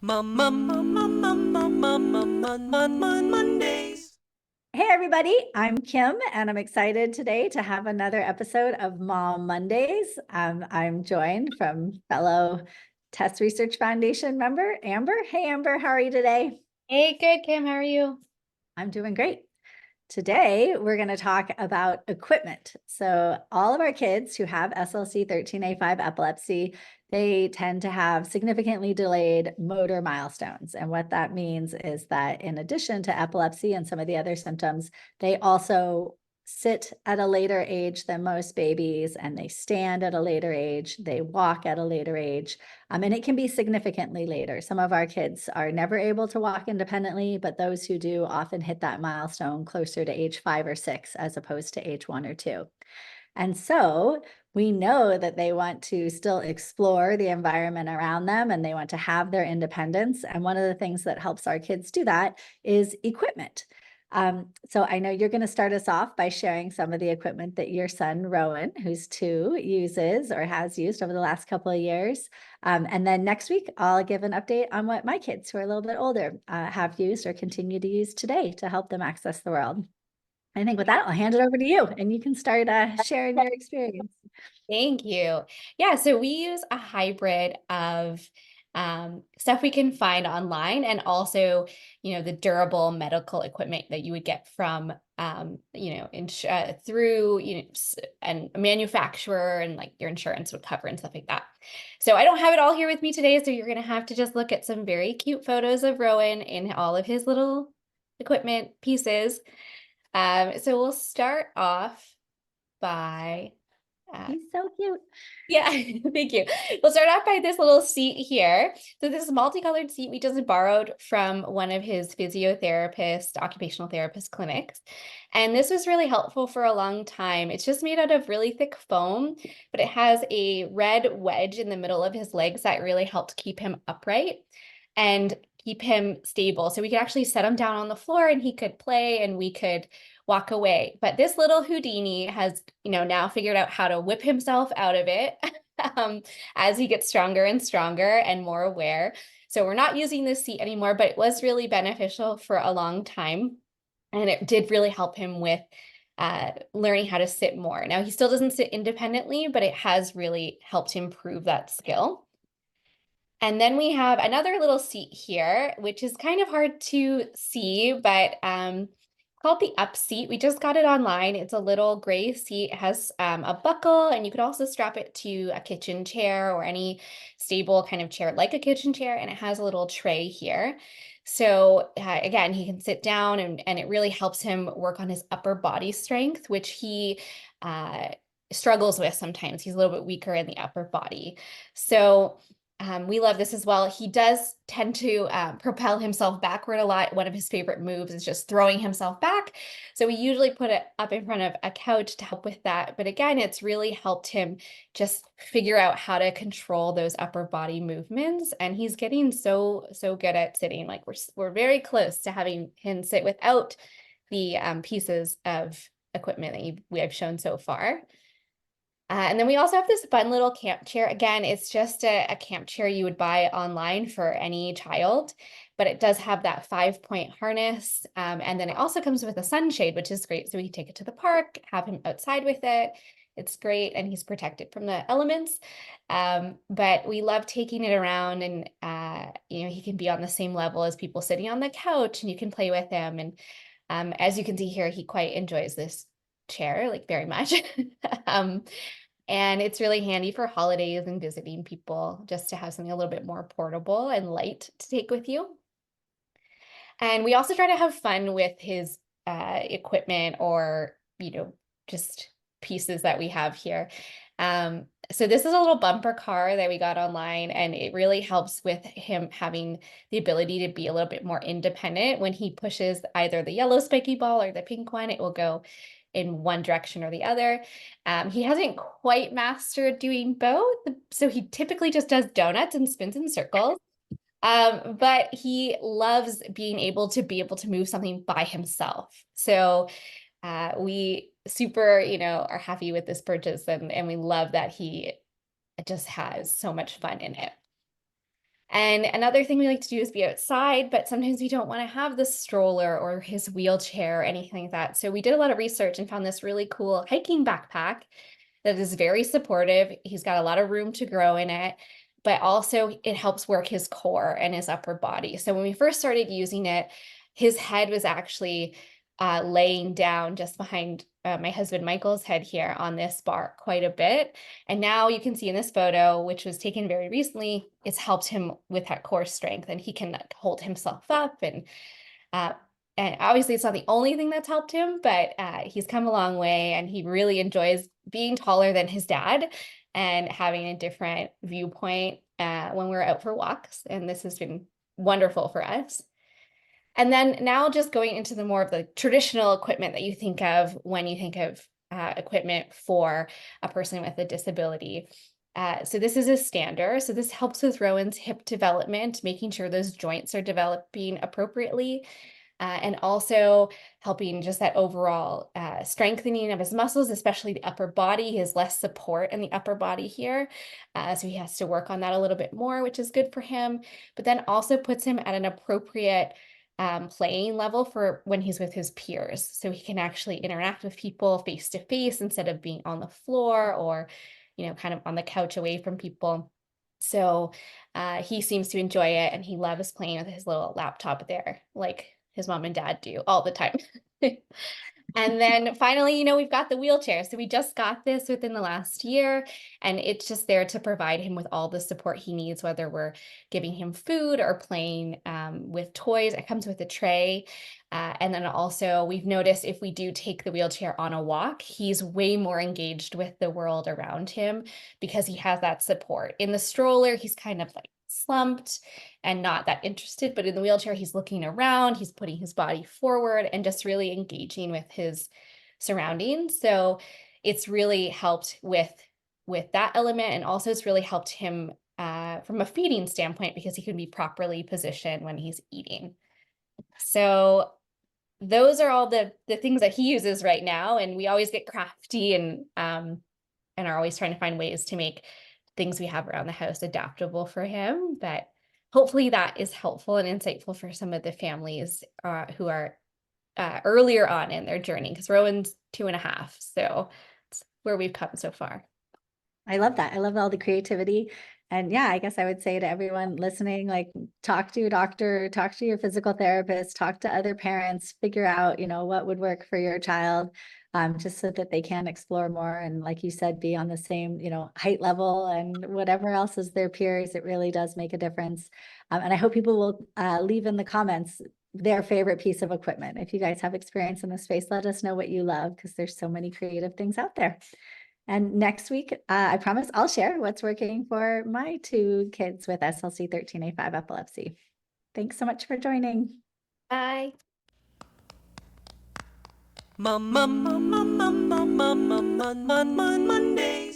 Mondays. Hey everybody, I'm Kim and I'm excited today to have another episode of Mom Mondays. I'm joined from fellow TESS Research Foundation member, Amber. Hey Amber, how are you today? Hey, good, Kim. How are you? I'm doing great. Today, we're going to talk about equipment. So all of our kids who have SLC13A5 epilepsy, they tend to have significantly delayed motor milestones. And what that means is that in addition to epilepsy and some of the other symptoms, they also sit at a later age than most babies, and they stand at a later age, they walk at a later age, and it can be significantly later. Some of our kids are never able to walk independently, but those who do often hit that milestone closer to age 5 or 6 as opposed to age 1 or 2. And so we know that they want to still explore the environment around them and they want to have their independence. And one of the things that helps our kids do that is equipment. So I know you're going to start us off by sharing some of the equipment that your son, Rowan, who's 2, uses or has used over the last couple of years. And then next week, I'll give an update on what my kids who are a little bit older have used or continue to use today to help them access the world. I think with that, I'll hand it over to you and you can start sharing your experience. Thank you. Yeah, so we use a hybrid of stuff we can find online and also, the durable medical equipment that you would get from, through, a manufacturer and like your insurance would cover and stuff like that. So I don't have it all here with me today, so you're going to have to just look at some very cute photos of Rowan in all of his little equipment pieces. So we'll start off by He's so cute. yeah, thank you. We'll start off by this little seat here. So this multicolored seat we just borrowed from one of his physiotherapist, occupational therapist clinics. And this was really helpful for a long time. It's just made out of really thick foam, but it has a red wedge in the middle of his legs that really helped keep him upright and keep him stable. So we could actually set him down on the floor and he could play and we could walk away. But this little Houdini has, now figured out how to whip himself out of it as he gets stronger and stronger and more aware. So we're not using this seat anymore, but it was really beneficial for a long time. And it did really help him with learning how to sit more. Now, he still doesn't sit independently, but it has really helped improve that skill. And then we have another little seat here, which is kind of hard to see, but called the Up seat. We just got it online. It's a little gray seat. It has a buckle, and you could also strap it to a kitchen chair or any stable kind of chair like a kitchen chair, and it has a little tray here. So again, he can sit down and it really helps him work on his upper body strength, which he struggles with sometimes. He's a little bit weaker in the upper body. So we love this as well. He does tend to propel himself backward a lot. One of his favorite moves is just throwing himself back. So we usually put it up in front of a couch to help with that. But again, it's really helped him just figure out how to control those upper body movements. And he's getting so good at sitting. Like we're very close to having him sit without the pieces of equipment that we have shown so far. And then we also have this fun little camp chair. Again, it's just a camp chair you would buy online for any child, but it does have that 5-point harness. And then it also comes with a sunshade, which is great. So we can take it to the park, have him outside with it. It's great, and he's protected from the elements. But we love taking it around, and he can be on the same level as people sitting on the couch, and you can play with him. And as you can see here, he quite enjoys this chair, like very much. And it's really handy for holidays and visiting people, just to have something a little bit more portable and light to take with you. And we also try to have fun with his equipment or, just pieces that we have here. So this is a little bumper car that we got online, and it really helps with him having the ability to be a little bit more independent. When he pushes either the yellow spiky ball or the pink one, it will go in one direction or the other. He hasn't quite mastered doing both, so he typically just does donuts and spins in circles. But he loves being able to move something by himself. So we super, are happy with this purchase, and we love that he just has so much fun in it. And another thing we like to do is be outside, but sometimes we don't want to have the stroller or his wheelchair or anything like that. So we did a lot of research and found this really cool hiking backpack that is very supportive. He's got a lot of room to grow in it, but also it helps work his core and his upper body. So when we first started using it, his head was actually laying down just behind my husband Michael's head here on this bar quite a bit. And now you can see in this photo, which was taken very recently, it's helped him with that core strength, and he can hold himself up. Uh, and obviously it's not the only thing that's helped him, but he's come a long way, and he really enjoys being taller than his dad and having a different viewpoint when we're out for walks. And this has been wonderful for us. And then now just going into the more of the traditional equipment that you think of when you think of equipment for a person with a disability. So this is a stander. So this helps with Rowan's hip development, making sure those joints are developing appropriately, and also helping just that overall strengthening of his muscles, especially the upper body. He has less support in the upper body here. So he has to work on that a little bit more, which is good for him, but then also puts him at an appropriate playing level for when he's with his peers. So he can actually interact with people face to face instead of being on the floor or, kind of on the couch away from people. So he seems to enjoy it, and he loves playing with his little laptop there, like his mom and dad do all the time. And then finally, we've got the wheelchair. So we just got this within the last year, and it's just there to provide him with all the support he needs, whether we're giving him food or playing with toys. It comes with a tray. And then also we've noticed if we do take the wheelchair on a walk, he's way more engaged with the world around him because he has that support. In the stroller, he's kind of like slumped and not that interested, but in the wheelchair, he's looking around, he's putting his body forward and just really engaging with his surroundings. So it's really helped with that element, and also it's really helped him from a feeding standpoint because he can be properly positioned when he's eating. So those are all the things that he uses right now, and we always get crafty and are always trying to find ways to make things we have around the house adaptable for him. But hopefully that is helpful and insightful for some of the families who are earlier on in their journey, because Rowan's 2.5. So it's where we've come so far. I love that. I love all the creativity. And yeah, I guess I would say to everyone listening, like, talk to your doctor, talk to your physical therapist, talk to other parents, figure out, what would work for your child, just so that they can explore more. And like you said, be on the same, height level and whatever else is their peers. It really does make a difference. And I hope people will leave in the comments their favorite piece of equipment. If you guys have experience in this space, let us know what you love, because there's so many creative things out there. And next week, I promise I'll share what's working for my 2 kids with SLC13A5 epilepsy. Thanks so much for joining. Bye. Monday.